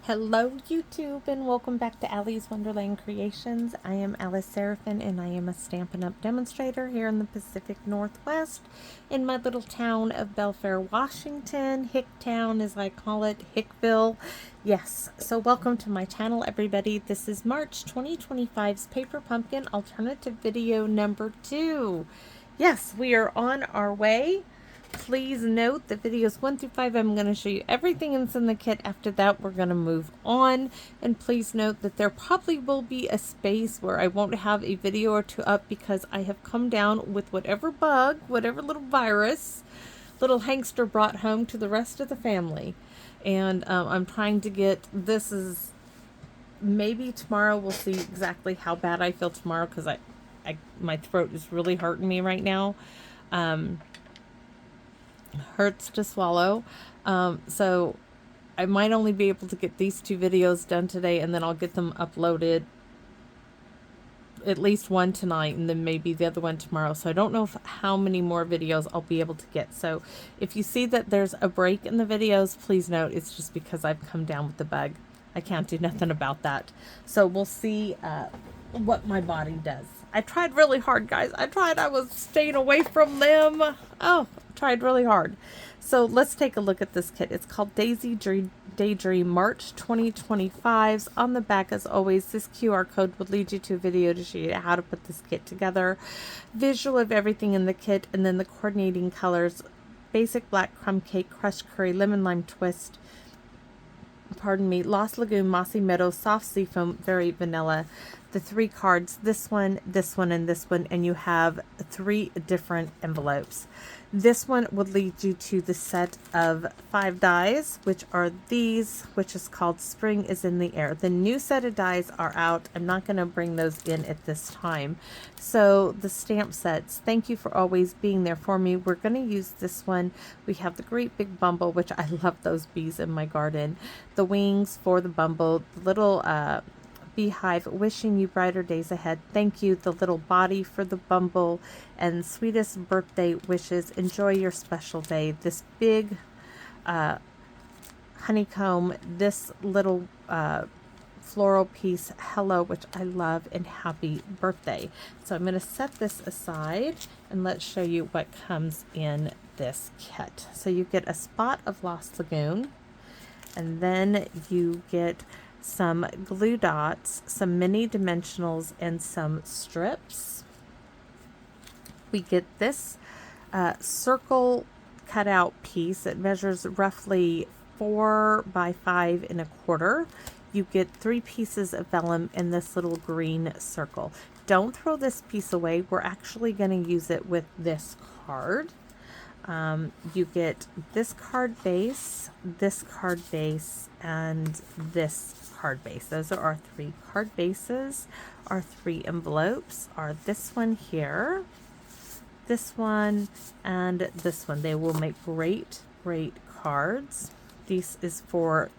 Hello YouTube and welcome back to Allie's Wonderland Creations. I am Alice Seraphin and I am a Stampin' Up! Demonstrator here in the Pacific Northwest in my little town of Belfair, Washington. Hicktown as I call it, Hickville. Yes, so welcome to my channel everybody. This is March 2025's Paper Pumpkin Alternative Video number 2. Yes, we are on our way. Please note that videos 1 through 5, I'm going to show you everything that's in the kit. After that, we're going to move on. And please note that there probably will be a space where I won't have a video or two up because I have come down with whatever bug, whatever little virus, little Hankster brought home to the rest of the family. And I'm trying to get, this is, maybe tomorrow we'll see exactly how bad I feel tomorrow because my throat is really hurting me right now. Hurts to swallow. So I might only be able to get these 2 videos done today, and then I'll get them uploaded, at least one tonight and then maybe the other one tomorrow. So I don't know how many more videos I'll be able to get. So if you see that there's a break in the videos, please note it's just because I've come down with the bug. I can't do nothing about that. So we'll see what my body does. I tried really hard, guys. I was staying away from them. Oh, tried really hard. So let's take a look at this kit. It's called Daydream March 2025's. On the back, as always, this QR code will lead you to a video to show you how to put this kit together. Visual of everything in the kit, and then the coordinating colors. Basic black crumb cake, crushed curry, lemon lime twist, pardon me, Lost Lagoon, Mossy Meadow, Soft Sea Foam, very vanilla. The 3 cards, this one, and this one, and you have 3 different envelopes. This one would lead you to the set of 5 dies, which are these, which is called Spring is in the Air. The new set of dies are out. I'm not going to bring those in at this time. So the stamp sets, thank you for always being there for me. We're going to use this one. We have the Great Big Bumble, which I love those bees in my garden. The wings for the bumble, the little beehive, wishing you brighter days ahead. Thank you, the little body for the bumble, and sweetest birthday wishes. Enjoy your special day. This big honeycomb, this little floral piece, hello, which I love, and happy birthday. So I'm going to set this aside and let's show you what comes in this kit. So you get a spot of Lost Lagoon, and then you get some glue dots, some mini dimensionals, and some strips. We get this circle cutout piece. It measures roughly 4 by 5 1/4. You get 3 pieces of vellum in this little green circle. Don't throw this piece away. We're actually going to use it with this card. You get this card base, and this card base. Those are our 3 card bases. Our 3 envelopes are this one here, this one, and this one. They will make great cards. This is for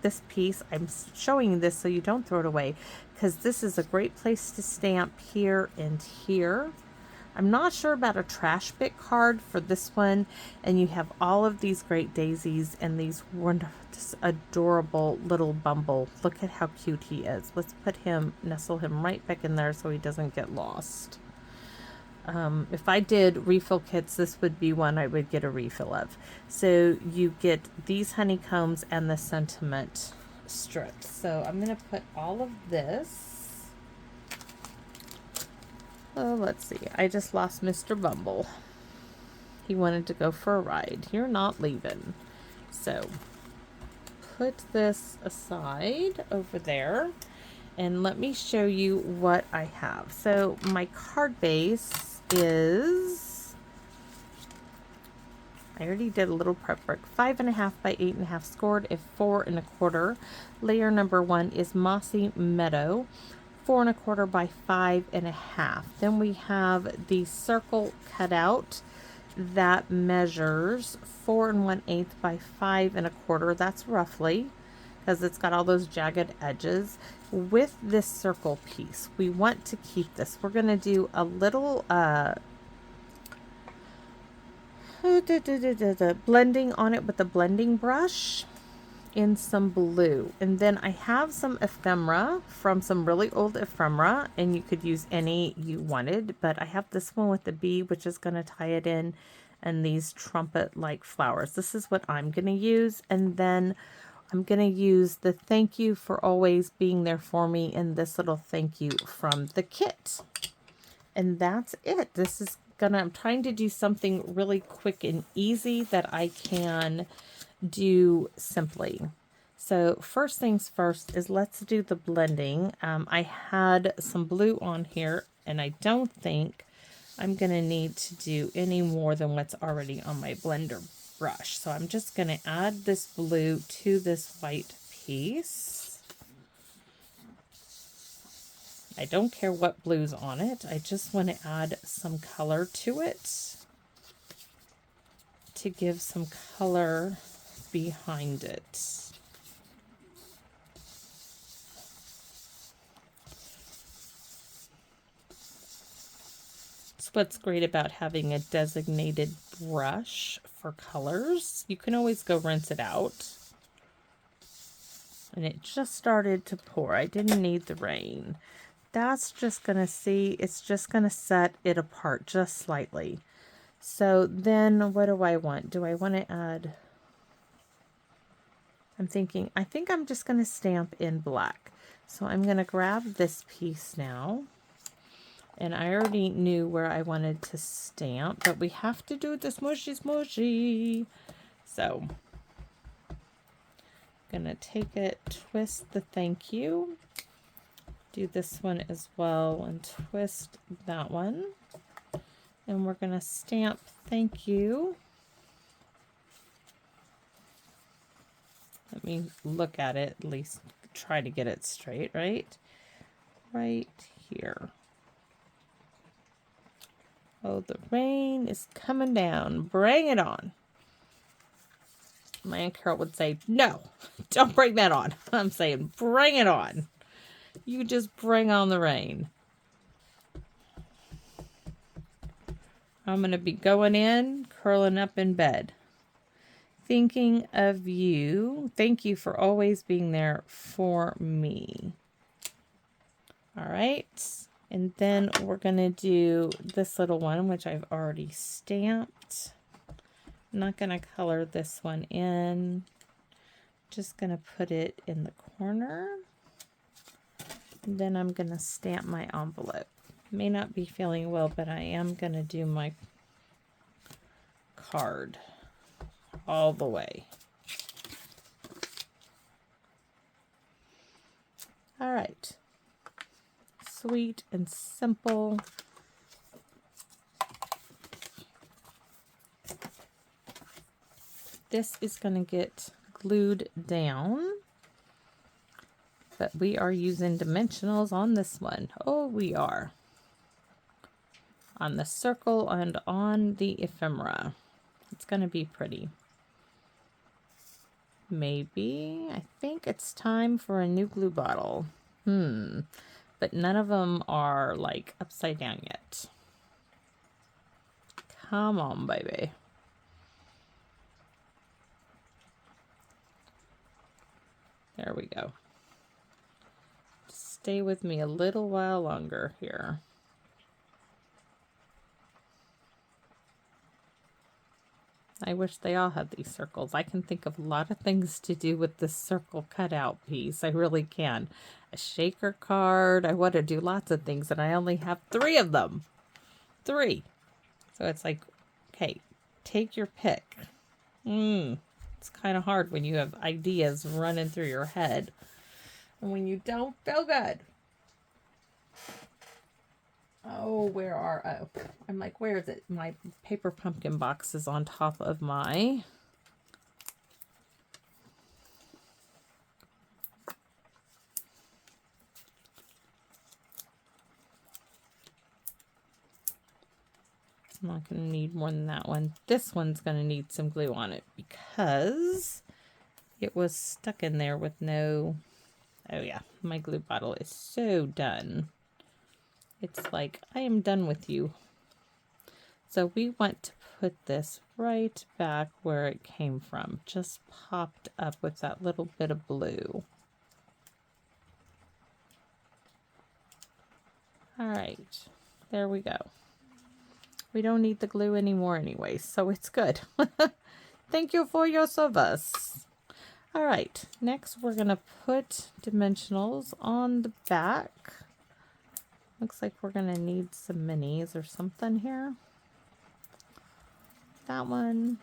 this piece. I'm showing you this so you don't throw it away, because this is a great place to stamp here and here. I'm not sure about a trash bit card for this one. And you have all of these great daisies and these wonderful, just adorable little bumble. Look at how cute he is. Let's put him, nestle him right back in there so he doesn't get lost. If I did refill kits, this would be one I would get a refill of. So you get these honeycombs and the sentiment strips. So I'm going to put all of this. Oh, let's see. I just lost Mr. Bumble. He wanted to go for a ride. You're not leaving. So put this aside over there and let me show you what I have. So my card base is, I already did a little prep work, 5.5 by 8.5 scored at 4 1/4. Layer number 1 is Mossy Meadow, 4 1/4 by 5.5. Then we have the circle cut out that measures 4 1/8 by 5 1/4. That's roughly, because it's got all those jagged edges. With this circle piece, we want to keep this. We're going to do a little blending on it with a blending brush. in some blue. And then I have some ephemera from some really old ephemera, and you could use any you wanted, but I have this one with the bee, which is going to tie it in, and these trumpet-like flowers. This is what I'm going to use. And then I'm going to use the thank you for always being there for me and this little thank you from the kit. And that's it. This is I'm trying to do something really quick and easy that I can do simply. So first things first is let's do the blending. I had some blue on here, and I don't think I'm going to need to do any more than what's already on my blender brush. So I'm just going to add this blue to this white piece. I don't care what blue's on it. I just want to add some color to it to give some color behind it. That's what's great about having a designated brush for colors. You can always go rinse it out. And it just started to pour. I didn't need the rain. That's just going to it's just going to set it apart just slightly. So then what do I want? Do I want to add, I think I'm just going to stamp in black. So I'm going to grab this piece now. And I already knew where I wanted to stamp, but we have to do the smushy smushy. So I'm going to take it, twist the thank you. Do this one as well and twist that one. And we're going to stamp thank you. Let me look at it, at least try to get it straight, right? Right here. Oh, the rain is coming down. Bring it on. My Aunt Carol would say, no, don't bring that on. I'm saying, bring it on. You just bring on the rain. I'm going to be going in, curling up in bed. Thinking of you. Thank you for always being there for me. All right. And then we're going to do this little one, which I've already stamped. I'm not going to color this one in. Just going to put it in the corner. And then I'm going to stamp my envelope. May not be feeling well, but I am going to do my card all the way. All right. Sweet and simple. This is going to get glued down, but we are using dimensionals on this one. Oh, we are. On the circle and on the ephemera. It's going to be pretty. Maybe, I think it's time for a new glue bottle. But none of them are like upside down yet. Come on, baby. There we go. Stay with me a little while longer here. I wish they all had these circles. I can think of a lot of things to do with this circle cutout piece. I really can. A shaker card. I want to do lots of things, and I only have 3 of them. 3. So it's like, okay, take your pick. It's kind of hard when you have ideas running through your head and when you don't feel good. Oh, I'm like, where is it? My paper pumpkin box is on top of my I'm not going to need more than that one. This one's going to need some glue on it because it was stuck in there with no... Oh yeah, my glue bottle is so done. It's like, I am done with you. So we want to put this right back where it came from. Just popped up with that little bit of blue. All right, there we go. We don't need the glue anymore anyway, so it's good. Thank you for your service. All right, next we're gonna put dimensionals on the back. Looks like we're gonna need some minis or something here. That one.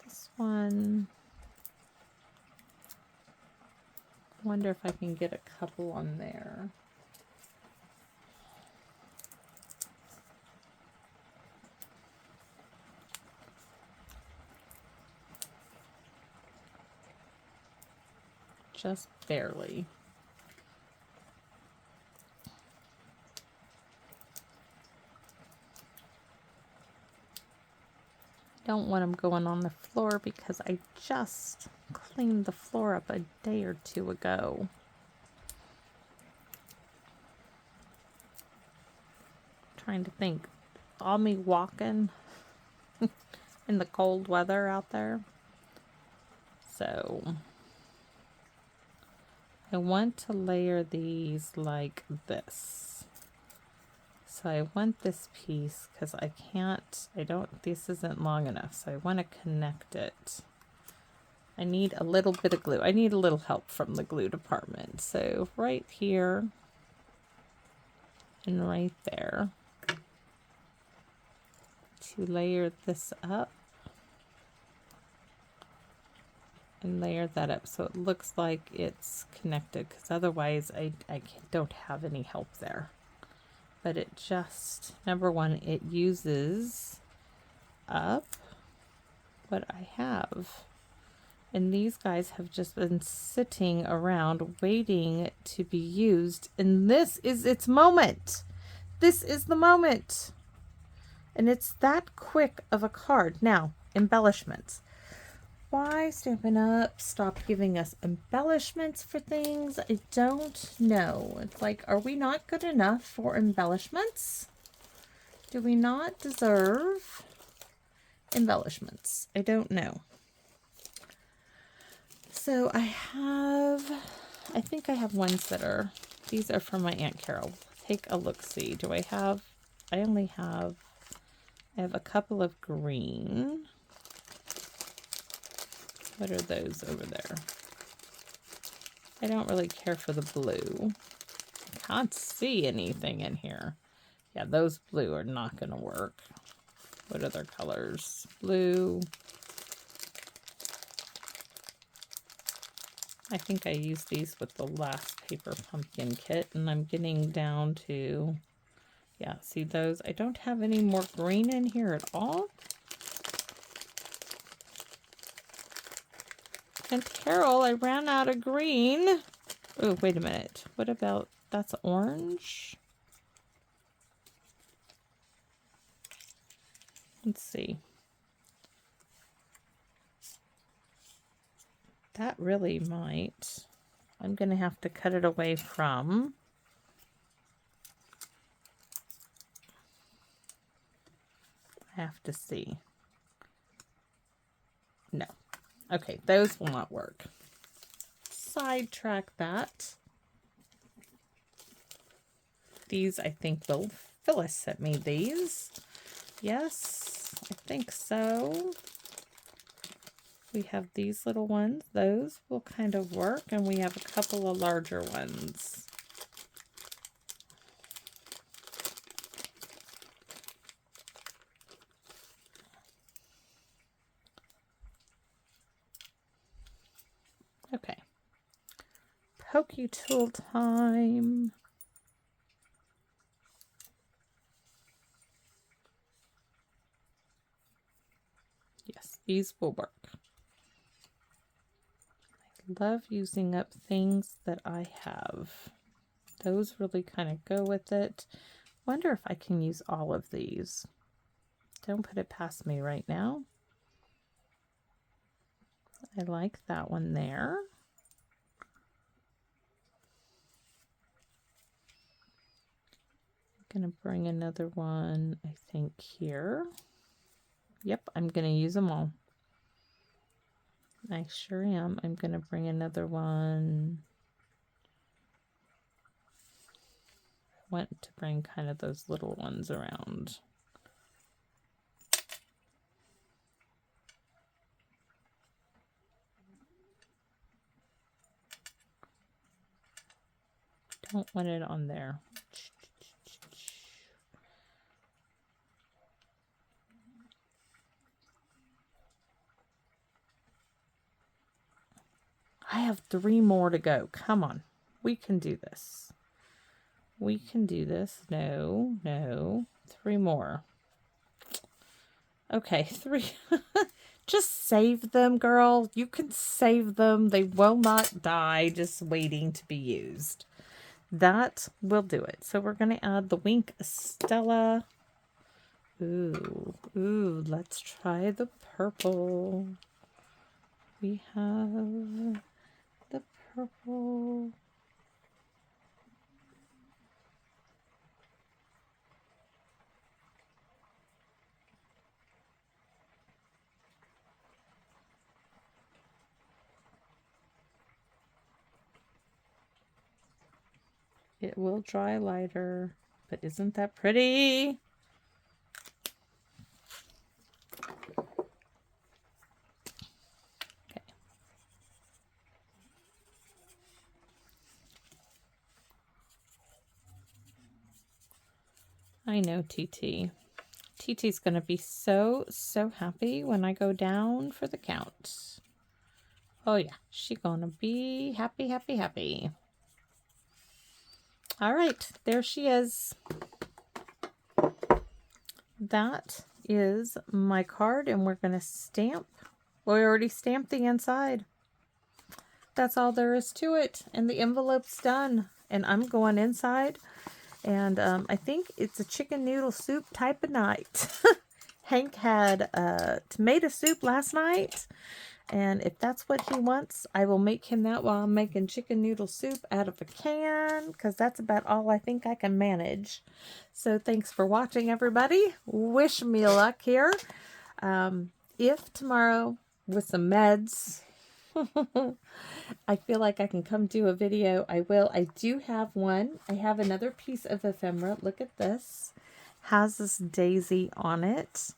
This one. Wonder if I can get a couple on there. Just barely. Don't want them going on the floor because I just cleaned the floor up a day or two ago. Trying to think. All me walking in the cold weather out there. So I want to layer these like this. So I want this piece because this isn't long enough. So I want to connect it. I need a little bit of glue. I need a little help from the glue department. So right here and right there to layer this up and layer that up so it looks like it's connected, because otherwise I don't have any help there. But it just, number one, it uses up what I have. And these guys have just been sitting around waiting to be used. And this is its moment. This is the moment. And it's that quick of a card. Now, embellishments. Why Stampin' Up! Stop giving us embellishments for things? I don't know. It's like, are we not good enough for embellishments? Do we not deserve embellishments? I don't know. So I think I have ones that are, these are from my Aunt Carol. Take a look-see. Do I have, I have a couple of green. What are those over there? I don't really care for the blue. I can't see anything in here. Yeah, those blue are not going to work. What other colors? Blue. I think I used these with the last paper pumpkin kit, and I'm getting down to, yeah, see those? I don't have any more green in here at all. And Carol, I ran out of green. Oh, wait a minute. What about, that's orange? Let's see. That really might. I'm going to have to cut it away from. I have to see. No. Okay, those will not work. Sidetrack that. These, I think, will. Phyllis sent me these. Yes, I think so. We have these little ones. Those will kind of work. And we have a couple of larger ones. Okay. Pokey tool time. Yes, these will work. I love using up things that I have. Those really kind of go with it. Wonder if I can use all of these. Don't put it past me right now. I like that one there. I'm gonna bring another one, I think, here. Yep, I'm going to use them all. I sure am. I'm going to bring another one. Want to bring kind of those little ones around. Don't want it on there. I have 3 more to go. Come on. We can do this. We can do this. No, no. 3 more. Okay, 3. Just save them, girl. You can save them. They will not die just waiting to be used. That will do it. So we're going to add the Wink Stella. Ooh, ooh, let's try the purple. We have the purple. It will dry lighter, but isn't that pretty? Okay. I know TT. TT's going to be so happy when I go down for the count. Oh yeah, she's going to be happy, happy, happy. All right, there she is. That is my card, and we're going to stamp. Well, we already stamped the inside. That's all there is to it, and the envelope's done. And I'm going inside, and I think it's a chicken noodle soup type of night. Hank had tomato soup last night, and if that's what he wants, I will make him that while I'm making chicken noodle soup out of a can, because that's about all I think I can manage. So thanks for watching, everybody. Wish me luck here. If tomorrow, with some meds, I feel like I can come do a video, I will. I do have one. I have another piece of ephemera. Look at this. Has this daisy on it.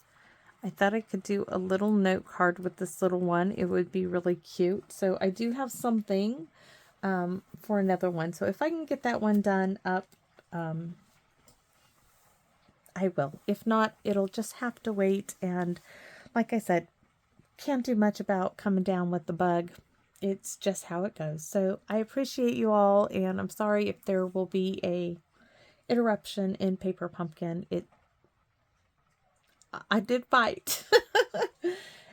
I thought I could do a little note card with this little one. It would be really cute. So I do have something for another one. So if I can get that one done up, I will. If not, it'll just have to wait. And like I said, can't do much about coming down with the bug. It's just how it goes. So I appreciate you all, and I'm sorry if there will be a interruption in Paper Pumpkin. I did fight.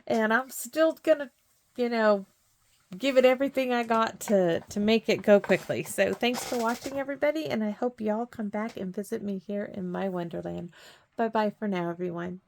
And I'm still gonna, give it everything I got to make it go quickly. So thanks for watching, everybody, and I hope y'all come back and visit me here in my Wonderland. Bye-bye for now, everyone.